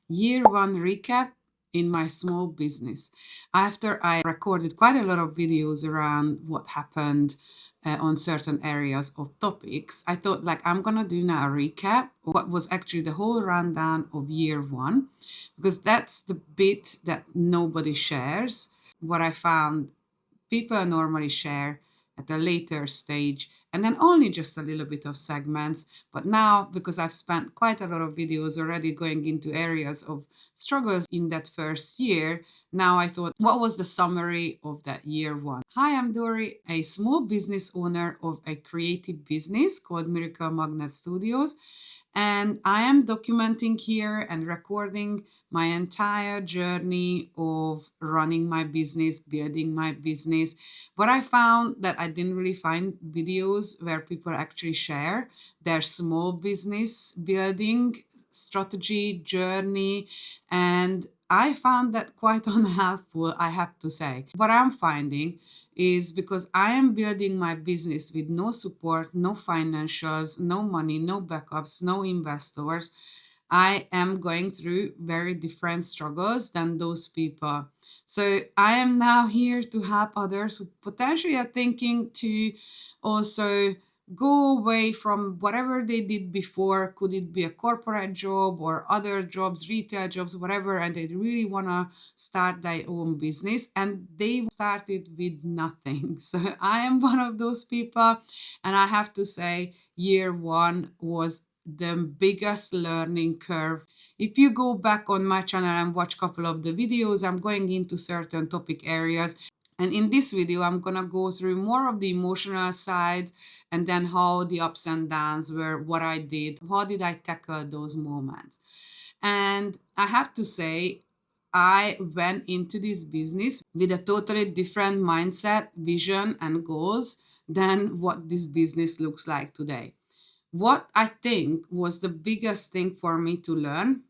year one recap in my small business. After I recorded quite a lot of videos around what happened on certain areas of topics, I thought like I'm gonna do now a recap of what was actually the whole rundown of year one, because that's the bit that nobody shares. What I found people normally share at a later stage and then only just a little bit of segments. But now, because I've spent quite a lot of videos already going into areas of struggles in that first year, now I thought, what was the summary of that year one? Hi, I'm Dori, a small business owner of a creative business called Miracle Magnet Studios. And I am documenting here and recording my entire journey of running my business, building my business. But I found that I didn't really find videos where people actually share their small business building strategy, journey. And I found that quite unhelpful, I have to say. What I'm finding is because I am building my business with no support, no financials, no money, no backups, no investors. I am going through very different struggles than those people. So I am now here to help others who potentially are thinking to also go away from whatever they did before. Could it be a corporate job or other jobs, retail jobs, whatever, and they really want to start their own business and they started with nothing. So I am one of those people, and I have to say, year one was the biggest learning curve. If you go back on my channel and watch a couple of the videos, I'm going into certain topic areas. And in this video, I'm gonna go through more of the emotional sides and then how the ups and downs were, what I did, how did I tackle those moments. And I have to say, I went into this business with a totally different mindset, vision, and goals than what this business looks like today. What I think was the biggest thing for me to learn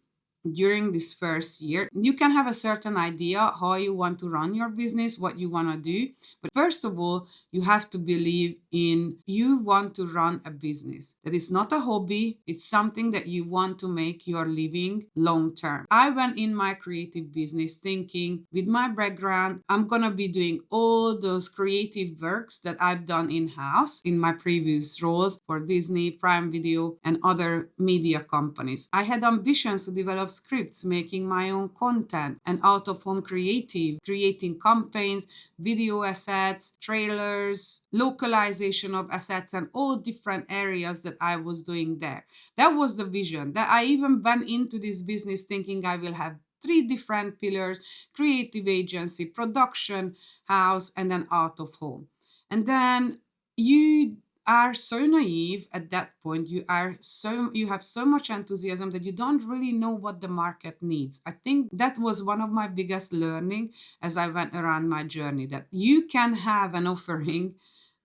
during this first year, you can have a certain idea how you want to run your business, what you want to do. But first of all, you have to believe in you want to run a business. That is not a hobby, it's something that you want to make your living long term. I went in my creative business thinking with my background, I'm going to be doing all those creative works that I've done in house in my previous roles for Disney, Prime Video, and other media companies. I had ambitions to develop scripts, making my own content, and out of home creative, creating campaigns, video assets, trailers, localization of assets, and all different areas that I was doing there. That was the vision. That I even went into this business thinking I will have three different pillars: creative agency, production house, and then out of home. And then you are so naive at that point. You have so much enthusiasm that you don't really know what the market needs. I think that was one of my biggest learning as I went around my journey, that you can have an offering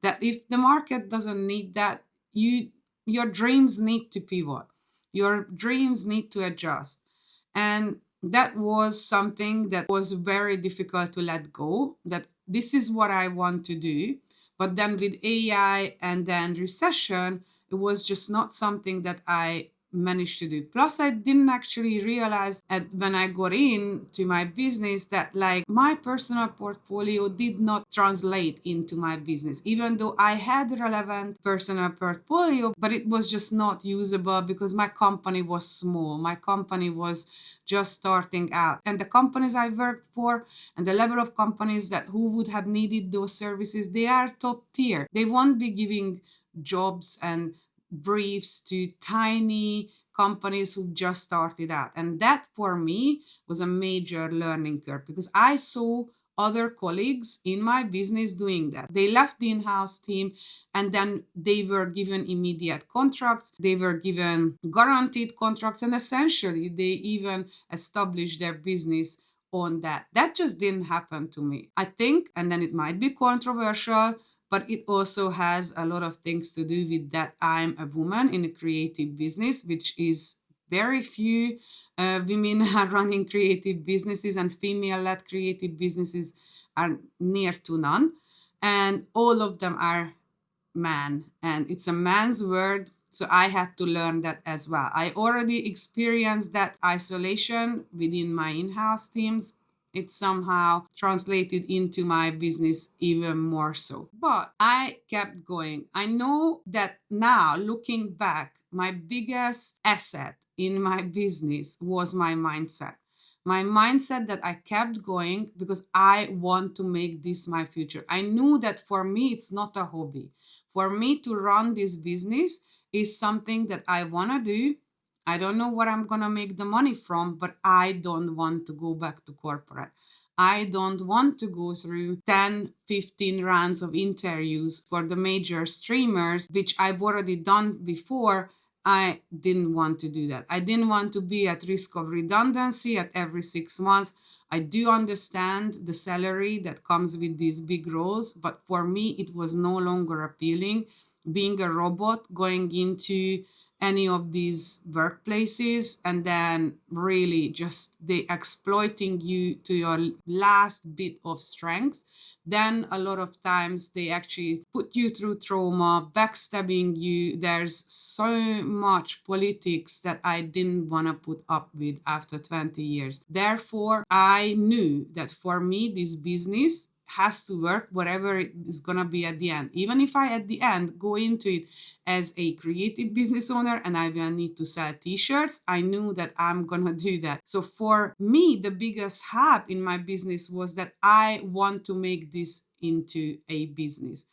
that if the market doesn't need that, your dreams need to pivot, your dreams need to adjust. And that was something that was very difficult to let go, that this is what I want to do. But then with AI and then recession, it was just not something that I managed to do. Plus, I didn't actually realize that when I got into my business that like my personal portfolio did not translate into my business, even though I had relevant personal portfolio, but it was just not usable because my company was small. My company was just starting out. And the companies I worked for and the level of companies that who would have needed those services, they are top tier. They won't be giving jobs and briefs to tiny companies who just started out. And that for me was a major learning curve because I saw other colleagues in my business doing that. They left the in-house team and then they were given immediate contracts, they were given guaranteed contracts, and essentially they even established their business on that. That just didn't happen to me. I think, and then it might be controversial, but it also has a lot of things to do with that I'm a woman in a creative business, which is very few women are running creative businesses, and female-led creative businesses are near to none. And all of them are man, and it's a man's world So I had to learn that as well. I already experienced that isolation within my in-house teams. It somehow translated into my business even more so. But I kept going. I know that now, looking back, my biggest asset in my business was my mindset. My mindset that I kept going because I want to make this my future. I knew that for me, it's not a hobby. For me to run this business is something that I want to do. I don't know what I'm going to make the money from, but I don't want to go back to corporate. I don't want to go through 10, 15 rounds of interviews for the major streamers, which I've already done before. I didn't want to do that. I didn't want to be at risk of redundancy at every 6 months. I do understand the salary that comes with these big roles, but for me, it was no longer appealing. Being a robot, going into any of these workplaces and then really just they exploiting you to your last bit of strength, then a lot of times they actually put you through trauma, backstabbing you. There's so much politics that I didn't want to put up with after 20 years. Therefore, I knew that for me, this business has to work whatever it is going to be at the end. Even if I, at the end, go into it as a creative business owner and I will need to sell t-shirts, I knew that I'm gonna do that. So for me, the biggest help in my business was that I want to make this into a business.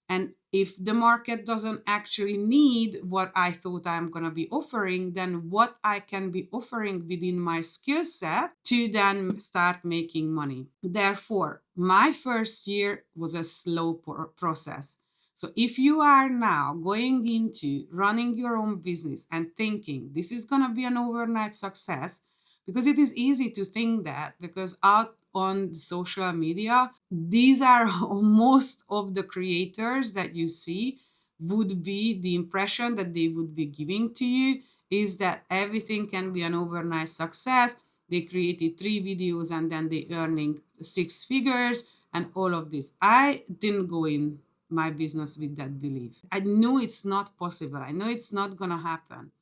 And if the market doesn't actually need what I thought I'm going to be offering, then what I can be offering within my skill set to then start making money. Therefore, my first year was a slow process. So if you are now going into running your own business and thinking this is going to be an overnight success, because it is easy to think that because out on social media, these are most of the creators that you see would be the impression that they would be giving to you is that everything can be an overnight success. They created 3 videos and then they earning 6 figures and all of this. I didn't go in my business with that belief. I knew it's not possible. I know it's not going to happen.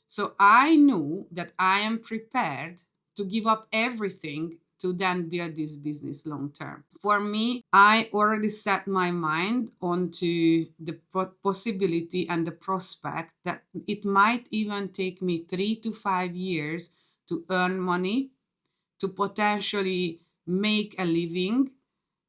So I knew that I am prepared to give up everything to then build this business long term. For me, I already set my mind onto the possibility and the prospect that it might even take me 3 to 5 years to earn money, to potentially make a living.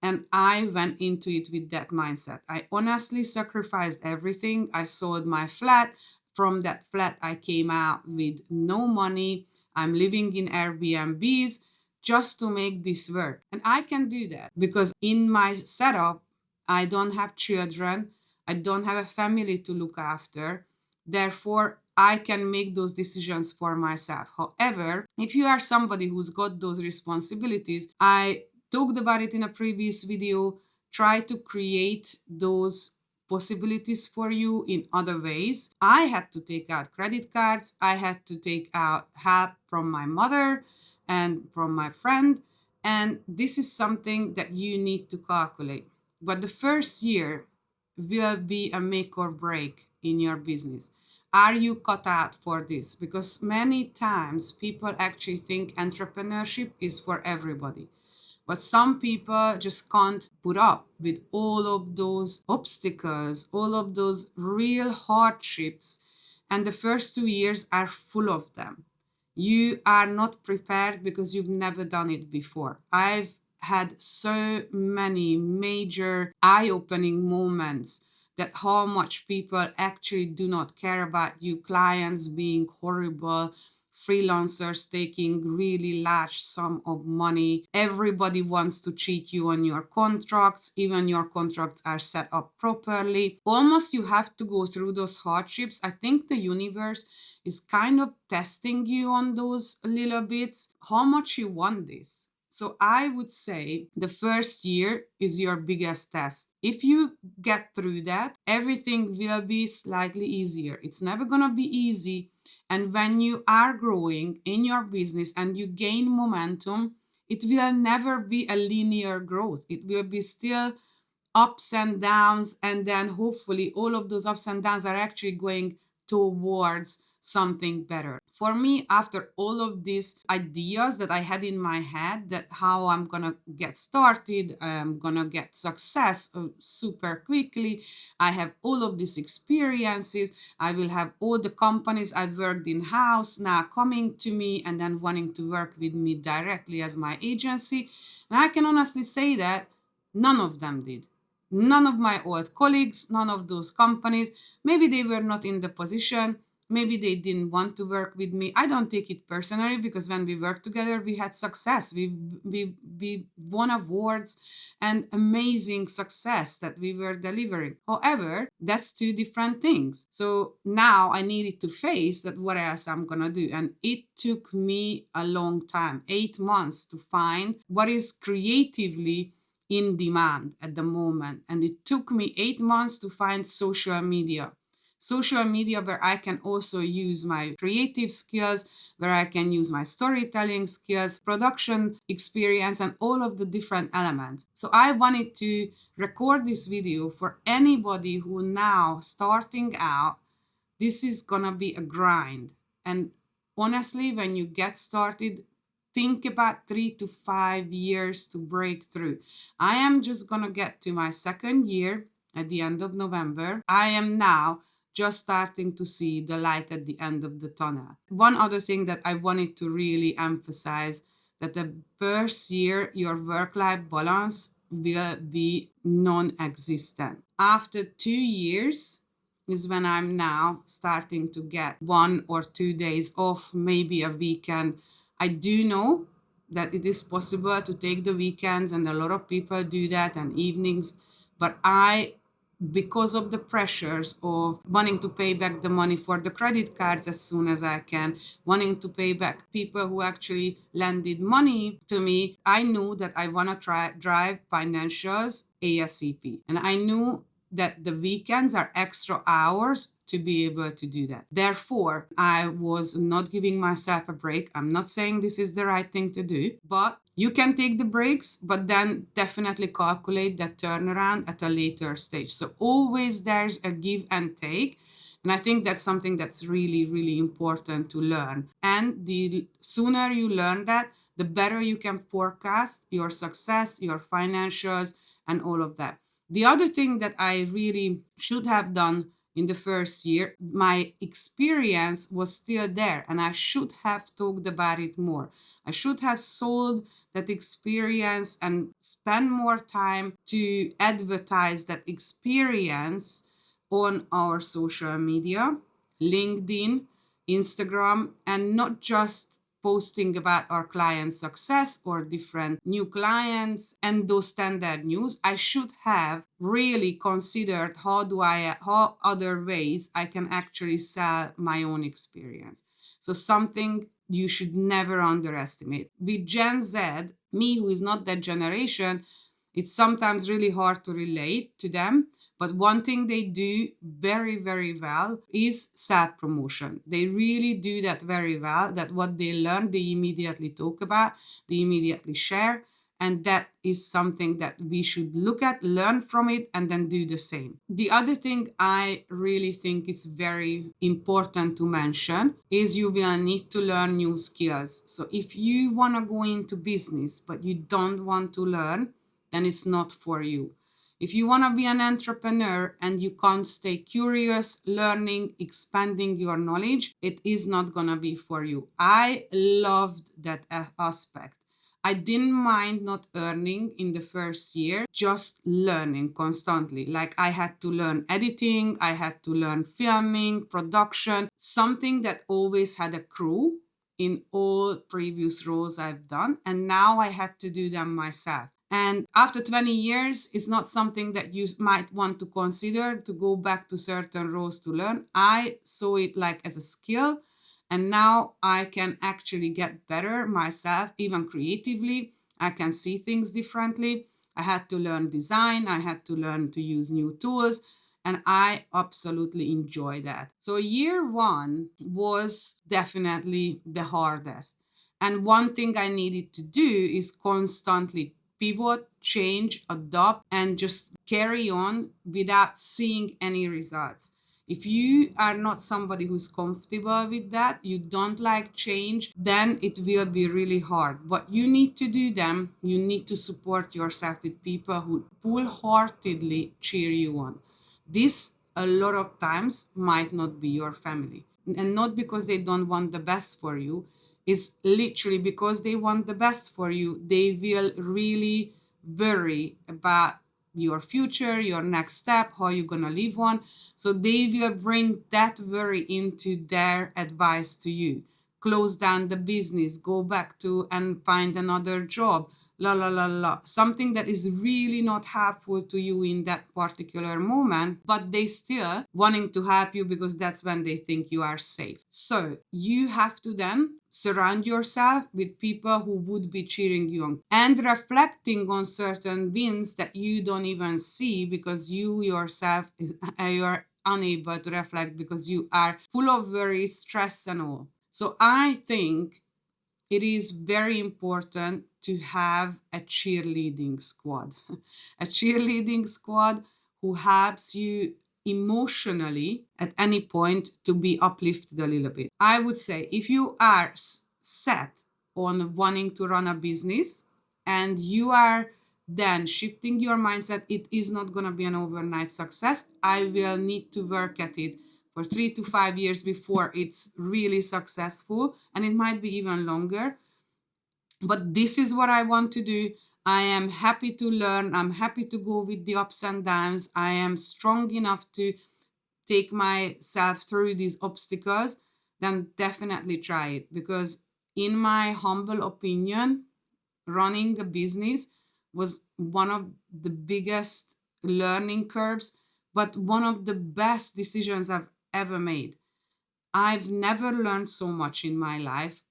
And I went into it with that mindset. I honestly sacrificed everything. I sold my flat. From that flat, I came out with no money. I'm living in Airbnbs just to make this work. And I can do that because in my setup, I don't have children. I don't have a family to look after. Therefore, I can make those decisions for myself. However, if you are somebody who's got those responsibilities, I talked about it in a previous video. Try to create those possibilities for you in other ways. I had to take out credit cards. I had to take out help from my mother and from my friend. And this is something that you need to calculate. But the first year will be a make or break in your business. Are you cut out for this? Because many times people actually think entrepreneurship is for everybody. But some people just can't put up with all of those obstacles, all of those real hardships. And the first 2 years are full of them. You are not prepared because you've never done it before. I've had so many major eye-opening moments that how much people actually do not care about you, clients being horrible, freelancers taking really large sum of money. Everybody wants to cheat you on your contracts, even your contracts are set up properly. Almost you have to go through those hardships. I think the universe is kind of testing you on those little bits, how much you want this. So I would say the first year is your biggest test. If you get through that, everything will be slightly easier. It's never going to be easy. And when you are growing in your business and you gain momentum, it will never be a linear growth. It will be still ups and downs. And then hopefully all of those ups and downs are actually going towards something better. For me, after all of these ideas that I had in my head, that how I'm gonna get started, I'm gonna get success super quickly, I have all of these experiences, I will have all the companies I've worked in house now coming to me and then wanting to work with me directly as my agency. And I can honestly say that none of them did. None of my old colleagues, none of those companies, maybe they were not in the position, maybe they didn't want to work with me. I don't take it personally, because when we worked together, we had success. We won awards and amazing success that we were delivering. However, that's two different things. So now I needed to face that what else I'm gonna do. And it took me a long time, 8 months, to find what is creatively in demand at the moment. And it took me 8 months to find social media. Social media where I can also use my creative skills, where I can use my storytelling skills, production experience, and all of the different elements. So I wanted to record this video for anybody who now starting out. This is gonna be a grind. And honestly, when you get started, think about 3 to 5 years to break through. I am just gonna get to my second year at the end of November. I am now just starting to see the light at the end of the tunnel. One other thing that I wanted to really emphasize, that the first year your work-life balance will be non-existent. After 2 years is when I'm now starting to get 1 or 2 days off, maybe a weekend. I do know that it is possible to take the weekends, and a lot of people do that, and evenings, but because of the pressures of wanting to pay back the money for the credit cards as soon as I can, wanting to pay back people who actually lended money to me, I knew that I want to drive financials ASAP. And I knew that the weekends are extra hours to be able to do that. Therefore, I was not giving myself a break. I'm not saying this is the right thing to do, but you can take the breaks, but then definitely calculate that turnaround at a later stage. So always there's a give and take. And I think that's something that's really, really important to learn. And the sooner you learn that, the better you can forecast your success, your financials, and all of that. The other thing that I really should have done in the first year, my experience was still there, and I should have talked about it more. I should have sold that experience and spend more time to advertise that experience on our social media, LinkedIn, Instagram, and not just posting about our client success or different new clients and those standard news. I should have really considered how other ways I can actually sell my own experience. So something you should never underestimate. With Gen Z, me who is not that generation, it's sometimes really hard to relate to them. But one thing they do very, very well is self-promotion. They really do that very well, that what they learn, they immediately talk about, they immediately share. And that is something that we should look at, learn from it, and then do the same. The other thing I really think is very important to mention is you will need to learn new skills. So if you want to go into business, but you don't want to learn, then it's not for you. If you want to be an entrepreneur and you can't stay curious, learning, expanding your knowledge, it is not going to be for you. I loved that aspect. I didn't mind not earning in the first year, just learning constantly. Like I had to learn editing, I had to learn filming, production, something that always had a crew in all previous roles I've done. And now I had to do them myself. And after 20 years, it's not something that you might want to consider to go back to certain roles to learn. I saw it like as a skill. And now I can actually get better myself, even creatively. I can see things differently. I had to learn design. I had to learn to use new tools. And I absolutely enjoy that. So year one was definitely the hardest. And one thing I needed to do is constantly pivot, change, adopt, and just carry on without seeing any results. If you are not somebody who's comfortable with that, you don't like change, then it will be really hard. What you need to do then, you need to support yourself with people who full-heartedly cheer you on. This a lot of times might not be your family. And not because they don't want the best for you, is literally because they want the best for you. They will really worry about your future, your next step, how you're gonna live on. So they will bring that worry into their advice to you. Close down the business, go back to and find another job, la la la la. Something that is really not helpful to you in that particular moment, but they still wanting to help you because that's when they think you are safe. So you have to then surround yourself with people who would be cheering you on and reflecting on certain wins that you don't even see because you yourself you're unable to reflect because you are full of worry, stress, and all. So I think it is very important to have a cheerleading squad, a cheerleading squad who helps you emotionally at any point to be uplifted a little bit. I would say if you are set on wanting to run a business and you are then shifting your mindset, it is not going to be an overnight success. I will need to work at it for 3 to 5 years before it's really successful, and it might be even longer. But this is what I want to do. I am happy to learn. I'm happy to go with the ups and downs. I am strong enough to take myself through these obstacles. Then definitely try it, because in my humble opinion, running a business was one of the biggest learning curves, but one of the best decisions I've ever made. I've never learned so much in my life.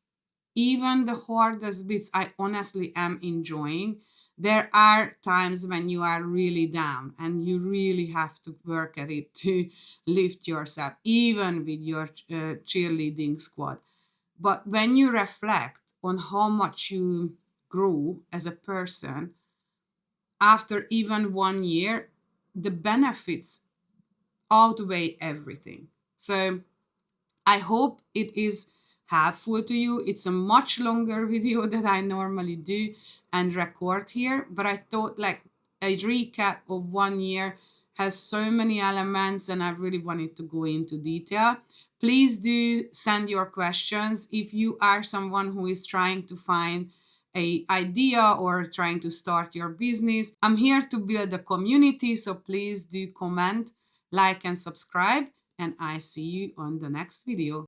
Even the hardest bits, I honestly am enjoying. There are times when you are really down and you really have to work at it to lift yourself, even with your cheerleading squad. But when you reflect on how much you grew as a person after even 1 year, the benefits outweigh everything. So I hope it is helpful to you. It's a much longer video than I normally do and record here, but I thought like a recap of 1 year has so many elements and I really wanted to go into detail. Please do send your questions if you are someone who is trying to find a idea or trying to start your business. I'm here to build a community, so please do comment, like, and subscribe, and I see you on the next video.